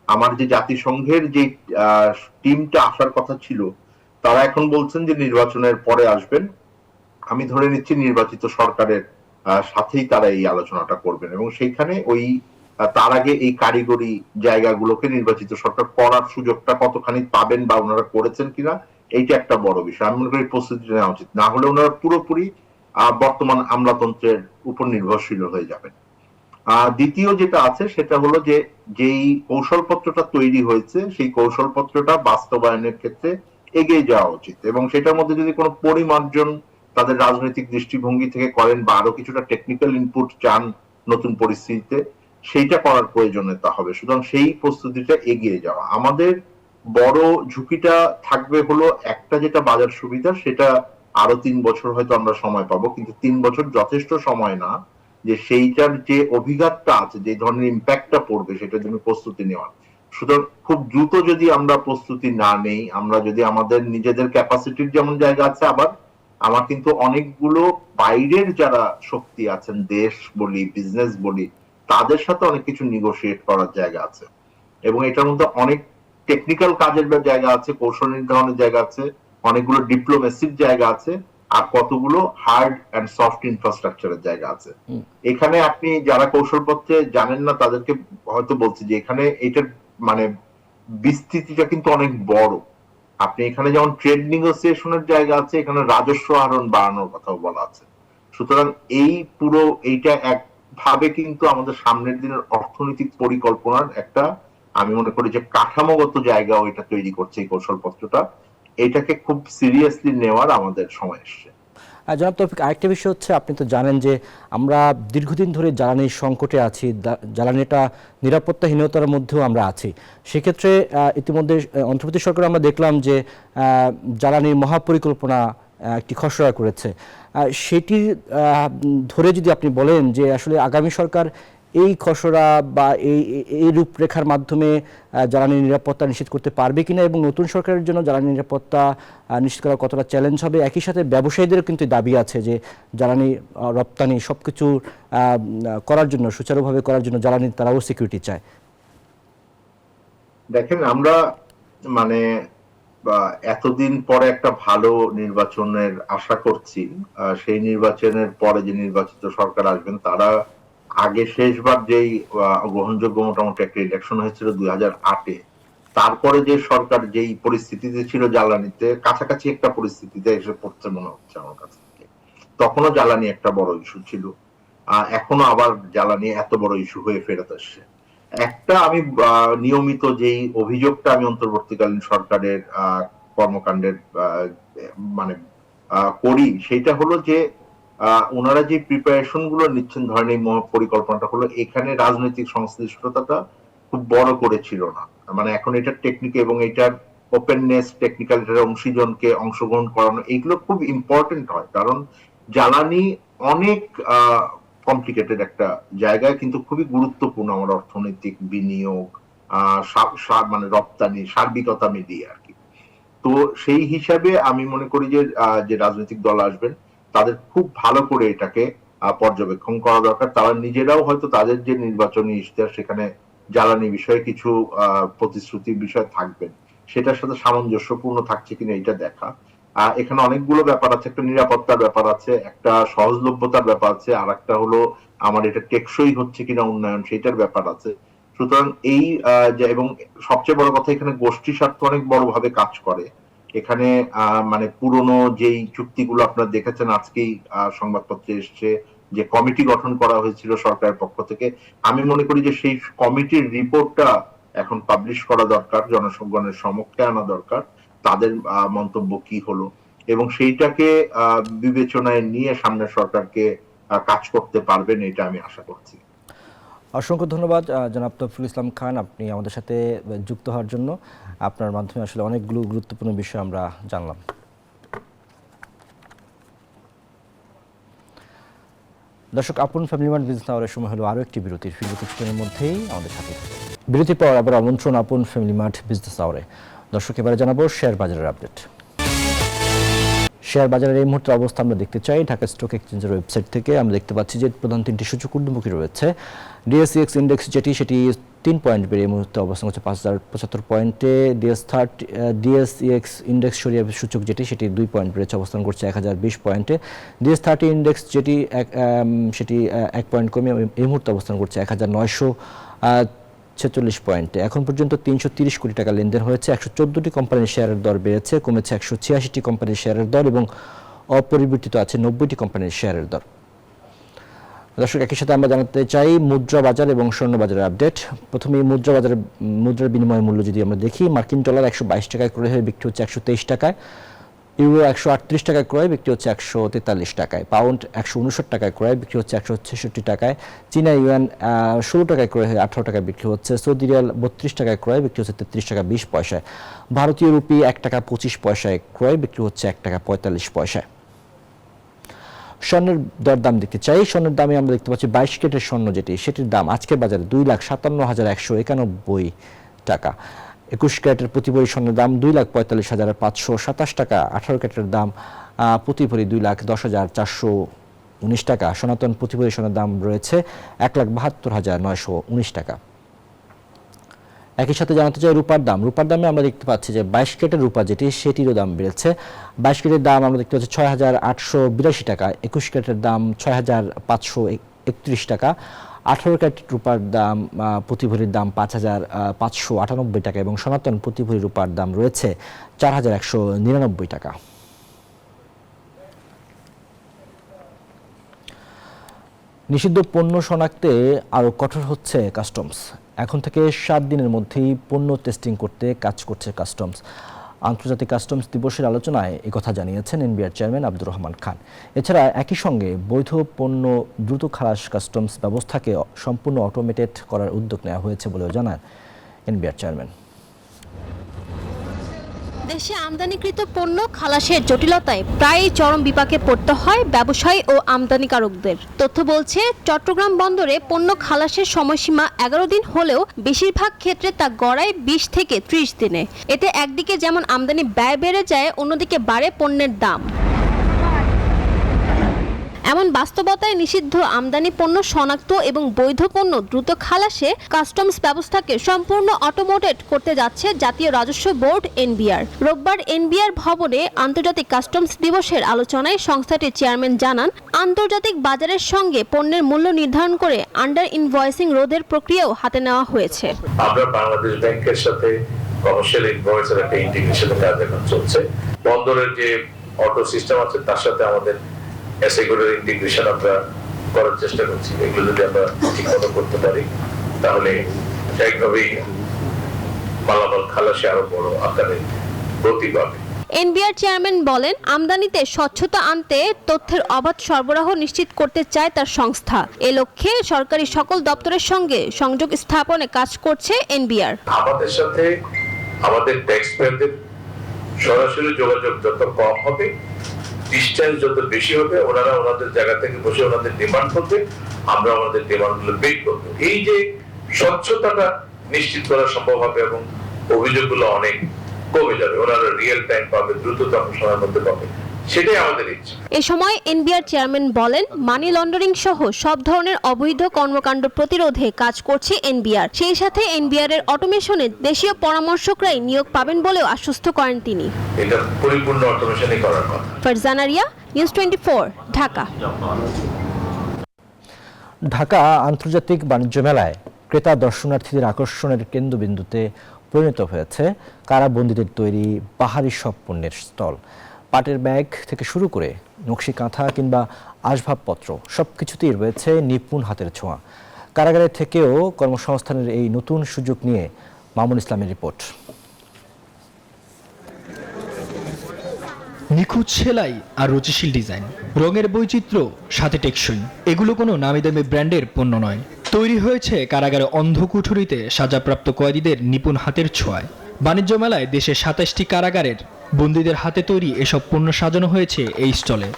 B: আমার যে জাতিসংঘের যে টিমটা আসার কথা ছিল তারা এখন বলছেন যে নির্বাচনের পরে আসবেন। আমি ধরে নিচ্ছি নির্বাচিত সরকারের সাথেই তারা এই আলোচনাটা করবেন এবং সেইখানে ওই তার আগে এই কারিগরি জায়গাগুলোকে নির্বাচিত সরকার করার সুযোগটা কতখানি পাবেন বা ওনারা করেছেন কিনা, এইটা একটা বড় বিষয়। আমি মনে করি প্রস্তুতি নেওয়া উচিত, না হলে ওনারা পুরোপুরি বর্তমান আমলাতন্ত্রের উপর নির্ভরশীল হয়ে যাবেন। দ্বিতীয় যেটা আছে সেটা হলো যে যেই কৌশলপত্রটা তৈরি হয়েছে সেই কৌশলপত্রটা বাস্তবায়নের ক্ষেত্রে এগিয়ে যাওয়া উচিত এবং সেটার মধ্যে যদি কোনো পরিমার্জন তাদের রাজনৈতিক দৃষ্টিভঙ্গি থেকে করেন বা আরো কিছুটা টেকনিক্যাল ইনপুট চান নতুন পরিস্থিতিতে, সেইটা করার প্রয়োজনীয়তা হবে। সুতরাং সেই প্রস্তুতিটা এগিয়ে যাওয়া। আমাদের বড় ঝুঁকিটা থাকবে হলো একটা যেটা বাজার সুবিধা, সেটা আরো 3 বছর হয়তো আমরা সময় পাবো, কিন্তু 3 বছর যথেষ্ট সময় না যে সেইটার যে অভিঘাতটা আছে, যে ধরনের ইম্প্যাক্টটা পড়বে সেটার জন্য প্রস্তুতি নেওয়া। সুতরাং খুব দ্রুত যদি আমরা প্রস্তুতি না নেই, আমরা যদি আমাদের নিজেদের ক্যাপাসিটির যেমন জায়গা আছে, আবার আমার কিন্তু অনেকগুলো বাইরের যারা শক্তি আছেন, দেশ বলি বিজনেস বলি, তাদের সাথে অনেক কিছু নিগোশিয়েট করার জায়গা আছে এবং এটার মধ্যে অনেক টেকনিক্যাল কাজের জায়গা আছে, কৌশল নির্ধারণের জায়গা আছে, অনেকগুলো ডিপ্লোমেসির জায়গা আছে, আর কতগুলো হার্ড এন্ড সফট ইনফ্রাস্ট্রাকচারের জায়গা আছে। এখানে আপনি যারা কৌশলপত্রে জানেন না তাদেরকে হয়তো বলছি যে এখানে এটার মানে বিস্তৃতিটা কিন্তু অনেক বড়। আপনি এখানে যেমন ট্রেড নেগোসিয়েশনের জায়গা আছে, এখানে রাজস্ব আহরণ বাড়ানোর কথাও বলা আছে। সুতরাং এই পুরো এইটা একভাবে কিন্তু আমাদের সামনের দিনের অর্থনৈতিক পরিকল্পনার একটা, আমি মনে করি যে কাঠামোগত জায়গাও এটা তৈরি করছে এই কৌশলপত্রটা। এটাকে খুব সিরিয়াসলি নেওয়ার আমাদের সময় এসছে।
A: জনাব তৌফিক, আরেকটা বিষয় হচ্ছে আপনি তো জানেন যে আমরা দীর্ঘদিন ধরে জ্বালানির সংকটে আছি, জ্বালানিটা নিরাপত্তাহীনতার মধ্যেও আমরা আছি। সেক্ষেত্রে ইতিমধ্যে অন্তর্বর্তী সরকার আমরা দেখলাম যে জ্বালানির মহাপরিকল্পনা একটি খসড়া করেছে। সেটি ধরে যদি আপনি বলেন যে আসলে আগামী সরকার এই খসড়া বা এই রূপরেখার মাধ্যমে জ্বালানি নিরাপত্তা নিশ্চিত করতে পারবে কিনা এবং নতুন সরকারের জন্য জ্বালানি নিরাপত্তা নিশ্চিত করা কতটা চ্যালেঞ্জ হবে, একই সাথে ব্যবসায়ীদেরও কিন্তু দাবি আছে যে জ্বালানি রপ্তানি সবকিছু করার জন্য, সুচারুভাবে করার জন্য জ্বালানি তারাও সিকিউরিটি চায়।
B: দেখেন, আমরা মানে এতদিন পরে একটা ভালো নির্বাচনের আশা করছি। সেই নির্বাচনের পরে যে নির্বাচিত সরকার আসবেন তারা আগে শেষবার যেই গ্রহণযোগ্য মোটামুটি একটা ইলেকশন হয়েছিল 2008-এ, তারপরে যে সরকার যেই পরিস্থিতিতে ছিল জ্বালানিতে, কাছাকাছি একটা পরিস্থিতিতে এসে পড়ছে মনে হচ্ছে আমার কাছে। তখনও জ্বালানি একটা বড় ইস্যু ছিল, এখনো আবার জ্বালানি এত বড় ইস্যু হয়ে ফেরত আসছে। একটা আমি নিয়মিত যেই অভিযোগটা আমি অন্তর্বর্তীকালীন সরকারের কর্মকাণ্ডের মানে করি, সেটা হলো যে ওনারা যে প্রিপারেশন গুলো নিচ্ছেন, ধরেন এই পরিকল্পনাটা হলো, এখানে রাজনৈতিক সংশ্লিষ্টতাটা খুব বড় করে ছিল না। মানে এখন এটার টেকনিক এবং এটার ওপেননেস, টেকনিক্যাল অংশীজনকে অংশগ্রহণ করানো, এইগুলো খুব ইম্পর্টেন্ট হয়, কারণ জ্বালানি অনেক কমপ্লিকেটেড একটা জায়গায় কিন্তু খুবই গুরুত্বপূর্ণ আমার অর্থনৈতিক বিনিয়োগ, মানে রপ্তানি, সার্বিকতা মিলিয়ে আর কি। তো সেই হিসাবে আমি মনে করি যে রাজনৈতিক দল আসবেন তাদের খুব ভালো করে এটাকে পর্যবেক্ষণ করা দরকার। তারা নিজেরাও হয়তো তাদের যে নির্বাচনী ইশতেহার সেখানে জ্বালানি বিষয়ে কিছু প্রতিশ্রুতির বিষয় থাকবেন, সেটার সাথে সামঞ্জস্যপূর্ণ থাকছে কিনা এটা দেখা। এখানে অনেকগুলো ব্যাপার আছে, একটা নিরাপত্তার ব্যাপার আছে, একটা সহজলভ্যতার ব্যাপার আছে, আর একটা হলো আমার এটা টেকসই হচ্ছে কিনা উন্নয়ন, সেটার ব্যাপার আছে। সুতরাং এই এবং সবচেয়ে বড় কথা, এখানে গোষ্ঠী স্বার্থ অনেক বড়ভাবে কাজ করে। এখানে মানে পুরনো যেই চুক্তিগুলো আপনারা দেখেছেন, আজকেই সংবাদপত্রে এসছে যে কমিটি গঠন করা হয়েছিল সরকারের পক্ষ থেকে, আমি মনে করি যে সেই কমিটির রিপোর্টটা এখন পাবলিশ করা দরকার, জনগণের সম্মুখে আনা দরকার, তাদের মন্তব্য কি হলো, এবং সেইটাকে বিবেচনায় নিয়ে সামনের সরকারকে কাজ করতে পারবেন, এটা আমি আশা করছি।
A: অসংখ্য ধন্যবাদ জনাব তৌফিকুল ইসলাম খান, আপনি আমাদের সাথে যুক্ত হওয়ার জন্য। আপনার মাধ্যমে আসলে অনেকগুলো গুরুত্বপূর্ণ বিষয় আমরা জানলাম। দর্শক, আপন ফ্যামিলি মার্ট বিজনেস আওয়ারের সময় হলো আরও একটি বিরতির কিছুক্ষণের মধ্যেই আমাদের সাথে বিরতির পর আবার আমন্ত্রণ আপন ফ্যামিলি মার্ট বিজনেস আওয়ারে। দর্শক, এবারে জানাবো শেয়ার বাজারের আপডেট। শেয়ার বাজারের এই মুহূর্তে অবস্থা আমরা দেখতে চাই ঢাকা স্টক এক্সচেঞ্জের ওয়েবসাইট থেকে। আমরা দেখতে পাচ্ছি যে প্রধান তিনটি সূচক ঊর্ধ্বমুখী রয়েছে। ডিএসইএক্স ইন্ডেক্স সেটি 3 পয়েন্ট বেড়ে এই মুহূর্তে অবস্থান করছে 5075 পয়েন্টে। ডিএসইএক্স ইন্ডেক্স সরিয়ে সূচক সেটি 2 পয়েন্ট বেড়েছে, অবস্থান করছে 1020 পয়েন্টে। ডিএস30 ইন্ডেক্স সেটি 1 পয়েন্ট কমে এই মুহূর্তে অবস্থান করছে 1946 পয়েন্টে। এখন পর্যন্ত 330 কোটি টাকা লেনদেন হয়েছে। 114টি কোম্পানির শেয়ারের দর বেড়েছে, কমেছে 186টি কোম্পানির শেয়ারের দর এবং অপরিবর্তিত আছে 90টি কোম্পানির শেয়ারের দর। দর্শক, একই সাথে আমরা জানাতে চাই মুদ্রা বাজার এবং স্বর্ণ বাজারের আপডেট। প্রথমে মুদ্রার বিনিময় মূল্য যদি আমরা দেখি, মার্কিন ডলার 122 টাকায় ক্রয় হয়ে বিক্রি হচ্ছে 123 টাকায়, ইউরো 138 টাকায় ক্রয় বিক্রি হচ্ছে 143 টাকায়, পাউন্ড 159 টাকায় ক্রয় বিক্রি হচ্ছে 166 টাকায়, চীনা ইউয়ান 16 টাকায় ক্রয় হয়ে 18 টাকায় বিক্রি হচ্ছে, সৌদি রিয়াল 32 টাকায় ক্রয় বিক্রি হচ্ছে 33 টাকা 20 পয়সায়, ভারতীয় রুপি 1 টাকা 25 পয়সায় ক্রয় বিক্রি হচ্ছে 1 টাকা 45 পয়সায়। স্বর্ণের দরদাম দেখতে চাই। স্বর্ণের দামে আমরা দেখতে পাচ্ছি 22 ক্যারেটের স্বর্ণ সেটির দাম আজকের বাজারে 2,57,191 টাকা। 21 ক্যারেটের প্রতি ভরি স্বর্ণের দাম 2,45,527 টাকা। 18 ক্যারেটের দাম প্রতি ভরি 2,10,419 টাকা। সনাতন প্রতি ভরি স্বর্ণের দাম রয়েছে 1,72,919 টাকা। একই সাথে জানাতে চাই রূপার দামে আমরা দেখতে পাচ্ছি যে 22 ক্যারেটের রূপা সেটিরও দাম বেড়েছে। 22 ক্যারেটের দাম আমরা দেখতে পাচ্ছি 6,882 টাকা। 21 ক্যারেটের দাম 6,531 টাকা। 18 ক্যারেট রূপার দাম প্রতি ভরির দাম 5,598 টাকা এবং সনাতন প্রতি ভরি রূপার দাম রয়েছে 4,199 টাকা। নিষিদ্ধ পণ্য শনাক্তে আরও কঠোর হচ্ছে কাস্টমস। এখন থেকে 7 দিনের মধ্যেই পণ্য টেস্টিং করতে কাজ করছে কাস্টমস। আন্তর্জাতিক কাস্টমস দিবসের আলোচনায় একথা জানিয়েছেন এনবিআর চেয়ারম্যান আব্দুর রহমান খান। এছাড়া একই সঙ্গে বৈধ পণ্য দ্রুত খালাস কাস্টমস ব্যবস্থাকে সম্পূর্ণ অটোমেটেড করার উদ্যোগ নেওয়া হয়েছে বলেও জানান এনবিআর চেয়ারম্যান।
G: দেশে আমদানিকৃত পণ্য খালাসের জটিলতায় প্রায়ই চরম বিপাকে পড়তে হয় ব্যবসায়ী ও আমদানিকারকদের। তথ্য বলছে, চট্টগ্রাম বন্দরে পণ্য খালাসের সময়সীমা 11 দিন হলেও বেশিরভাগ ক্ষেত্রে তা গড়ায় 20 থেকে 30 দিনে। এতে একদিকে যেমন আমদানি ব্যয় বেড়ে যায়, অন্যদিকে বাড়ে পণ্যের দাম। এমন বাস্তবতায় নিষিদ্ধ আমদানি পণ্য শনাক্ত এবং বৈধ পণ্য দ্রুত খালাসে কাস্টমস ব্যবস্থাকে সম্পূর্ণ অটোমেটেড করতে যাচ্ছে জাতীয় রাজস্ব বোর্ড এনবিআর। রোববার এনবিআর ভবনে আন্তর্জাতিক কাস্টমস দিবসের আলোচনায় সংস্থাটির চেয়ারম্যান জানান, আন্তর্জাতিক বাজারের সঙ্গে পণ্যের মূল্য নির্ধারণ করে আন্ডার ইনভয়েসিং রোধের প্রক্রিয়াও হাতে নেওয়া হয়েছে।
H: আমরা বাংলাদেশ ব্যাংকের সাথে কমার্শিয়াল ইনভয়েসের একটা ইন্টিগ্রেশনের কাজ এখন চলছে। বন্দরের যে অটো সিস্টেম আছে তার সাথে আমাদের এসএগুলোর ইন্টিগ্রেশন আমরা করার চেষ্টা করছি। এগুলো যদি আমরা ঠিকমতো করতে পারি তাহলে একভাবেই মালামাল খালাসে আরো বড় আকারে গতি পাবে।
G: এনবিআর চেয়ারম্যান বলেন, আমদানিতে স্বচ্ছতা আনতে তথ্যের অবাধ সরবরাহ নিশ্চিত করতে চায় তার সংস্থা। এ লক্ষ্যে সরকারি সকল দপ্তরের সঙ্গে সংযোগ স্থাপনে কাজ করছে এনবিআর।
H: আমাদের সাথে আমাদের ট্যাক্স পেয়ারদের সরাসরি যোগাযোগ যত কম হবে, ডিসটেন্স যত বেশি হবে, ওনারা ওনাদের জায়গা থেকে বসে ওনাদের ডিমান্ড করবে, আমরা আমাদের ডিমান্ডগুলো বের করবো। এই যে স্বচ্ছতাটা নিশ্চিত করা সম্ভব হবে এবং অভিযোগগুলো অনেক কমে যাবে, ওনারা রিয়েল টাইম পাবে, দ্রুততম সময়ের মধ্যে পাবে। সেটাই আমাদের ইচ্ছা।
G: এ সময় এনবিআর চেয়ারম্যান বলেন, মানি লন্ডারিং সহ সব ধরনের অবৈধ কর্মকাণ্ড প্রতিরোধে কাজ করছে এনবিআর। সেই সাথে এনবিআর এর অটোমেশনে দেশীয় পরামর্শকরাই নিয়োগ পাবেন বলেও আশ্বস্ত করেন তিনি।
H: এটা পরিপূর্ণ অটোমেশনই করার কথা।
G: ফারজানা রিয়া, নিউজ 24, ঢাকা।
A: ঢাকা আন্তর্জাতিক বাণিজ্য মেলায় ক্রেতা দর্শনার্থীদের আকর্ষণের কেন্দ্রবিন্দুতে পরিণত হয়েছে কারাবন্দীদের তৈরি বাহারি সব পণ্যের স্টল। পাটের ব্যাগ থেকে শুরু করে নকশি কাঁথা কিংবা আসবাবপত্র সবকিছুতেই রয়েছে নিপুণ হাতের ছোঁয়া। কারাগারের থেকেও কর্মসংস্থানের এই নতুন সুযোগ নিয়ে মামুন ইসলামের রিপোর্ট।
C: নিখুঁত সেলাই আর রুচিশীল ডিজাইন, রঙের বৈচিত্র্য, সাথে টেকসই, এগুলো কোনো নামি দামি ব্র্যান্ডের পণ্য নয়। তৈরি হয়েছে কারাগারে অন্ধকুঠুরিতে সাজাপ্রাপ্ত কয়েদিদের নিপুণ হাতের ছোঁয়ায়। বাণিজ্য মেলায় দেশের 27টি কারাগারের বন্দীদের হাতে তৈরি এসব পণ্য সাজানো হয়েছে এই স্টলে।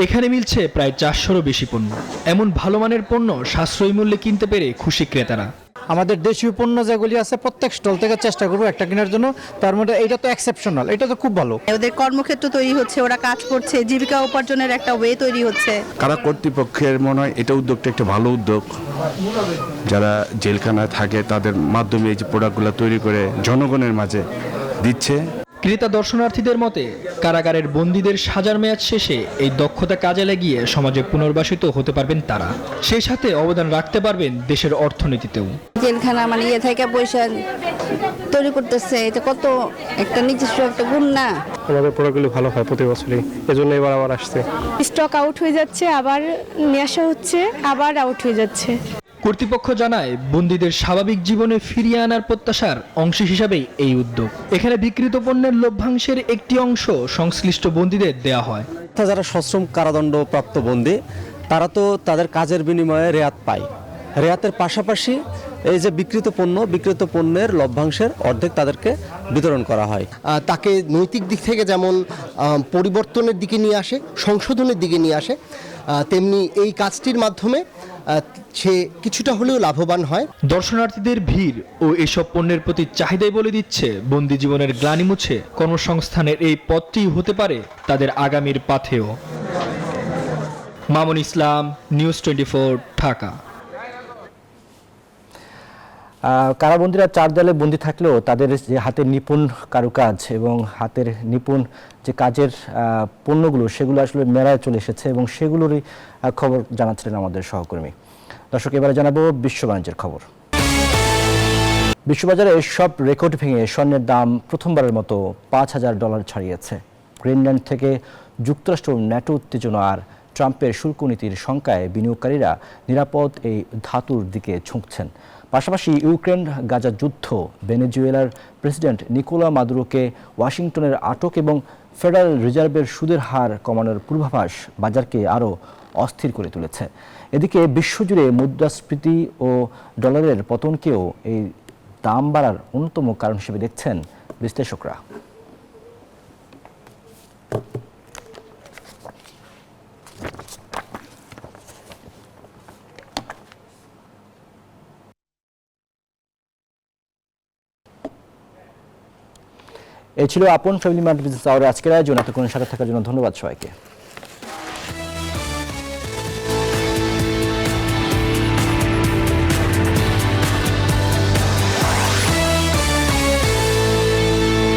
C: এখানে মিলছে প্রায় 400-রও বেশি পণ্য। এমন ভালো মানের পণ্য সাশ্রয়ী মূল্যে কিনতে পেরে খুশি ক্রেতারা।
I: আমাদের দেশীয় পণ্য যেগুলি আছে প্রত্যেক স্টল থেকে চেষ্টা করবো একটা কেনার জন্য। তার মধ্যে এটা তো এক্সেপশনাল, এটা তো খুব ভালো।
J: ওদের কর্মক্ষেত্র তৈরি হচ্ছে, ওরা কাজ করছে, জীবিকা উপার্জনের একটা ওয়ে তৈরি হচ্ছে।
K: কারা কর্তৃপক্ষের মনে হয় এটা উদ্যোগটা একটা ভালো উদ্যোগ। যারা জেলখানায় থাকে তাদের মাধ্যমে এই যে প্রোডাক্টগুলো তৈরি করে জনগণের মাঝে দিচ্ছে।
C: ক্রেতা দর্শনার্থীদের মতে কারাগারের বন্দীদের সাজার মেয়াদ শেষে এই দক্ষতা কাজে লাগিয়ে সমাজে পুনর্বাসিত হতে পারবেন তারা। সেই সাথে অবদান রাখতে পারবেন দেশের অর্থনীতিতেও।
J: জেলখানা মানে থেকে পয়সা তৈরি করতেছে, এটা কত একটা নিজস্ব একটা গুণ না।
I: আমাদের প্রোডাক্টগুলি ভালো হয় প্রতি বছরই, এজন্য এবার আবার আসছে।
L: স্টক আউট হয়ে যাচ্ছে, আবার নিয়ে আসা হচ্ছে, আবার আউট হয়ে যাচ্ছে।
C: কর্তৃপক্ষ জানায়, বন্দীদের স্বাভাবিক জীবনে ফিরিয়ে আনার প্রত্যাশার অংশ হিসাবেই এই উদ্যোগ। এখানে বিক্রিত পণ্যের লভ্যাংশের একটি অংশ সংশ্লিষ্ট বন্দীদের দেয়া হয়।
I: যারা সশ্রম কারাদণ্ড প্রাপ্ত বন্দী, তারা তো তাদের কাজের বিনিময়ে রেয়াত পায়। রেয়াতের পাশাপাশি এই যে বিক্রিত পণ্যের লভ্যাংশের অর্ধেক তাদেরকে বিতরণ করা হয়।
M: তাকে নৈতিক দিক থেকে যেমন পরিবর্তনের দিকে নিয়ে আসে, সংশোধনের দিকে নিয়ে আসে, তেমনি এই কাজটির মাধ্যমে সে কিছুটা হলেও লাভবান হয়।
C: দর্শনার্থীদের ভিড় ও এসব পণ্যের প্রতি চাহিদাই বলে দিচ্ছে, বন্দী জীবনের গ্লানি মুছে কর্মসংস্থানের এই পথটি হতে পারে তাদের আগামীর পাথেয়। মামুন ইসলাম, নিউজ 24, ঢাকা।
A: কারাবন্দীরা 4 দেয়ালে বন্দী থাকলেও তাদের যে হাতের নিপুণ কারুকাজ এবং হাতের নিপুণ যে কাজের পণ্যগুলো, সেগুলো আসলে মেলায় চলে এসেছে এবং সেগুলোরই খবর জানাচ্ছিলেন আমাদের সহকর্মী। দর্শক, এবারে জানাবো বিশ্ব বাণিজ্যের খবর। বিশ্ববাজারে সব রেকর্ড ভেঙে স্বর্ণের দাম প্রথমবারের মতো $5,000 ছাড়িয়েছে। গ্রিনল্যান্ড থেকে যুক্তরাষ্ট্র ন্যাটো উত্তেজনা আর ট্রাম্পের শুল্ক নীতির শঙ্কায় বিনিয়োগকারীরা নিরাপদ এই ধাতুর দিকে ঝুঁকছেন। পাশাপাশি ইউক্রেন গাজা যুদ্ধ, ভেনেজুয়েলার প্রেসিডেন্ট নিকোলা মাদুরোকে ওয়াশিংটনের আটক এবং ফেডারেল রিজার্ভের সুদের হার কমানোর পূর্বাভাস বাজারকে আরও অস্থির করে তুলেছে। এদিকে বিশ্বজুড়ে মুদ্রাস্ফীতি ও ডলারের পতনকেও এই দাম বাড়ার অন্যতম কারণ হিসেবে দেখছেন বিশ্লেষকরা। এই ছিল আপন ফ্যামিলি মার্ট বিজনেস আওয়ারের আজকের আয়োজন। এতক্ষণ সাথে থাকার জন্য ধন্যবাদ সবাইকে।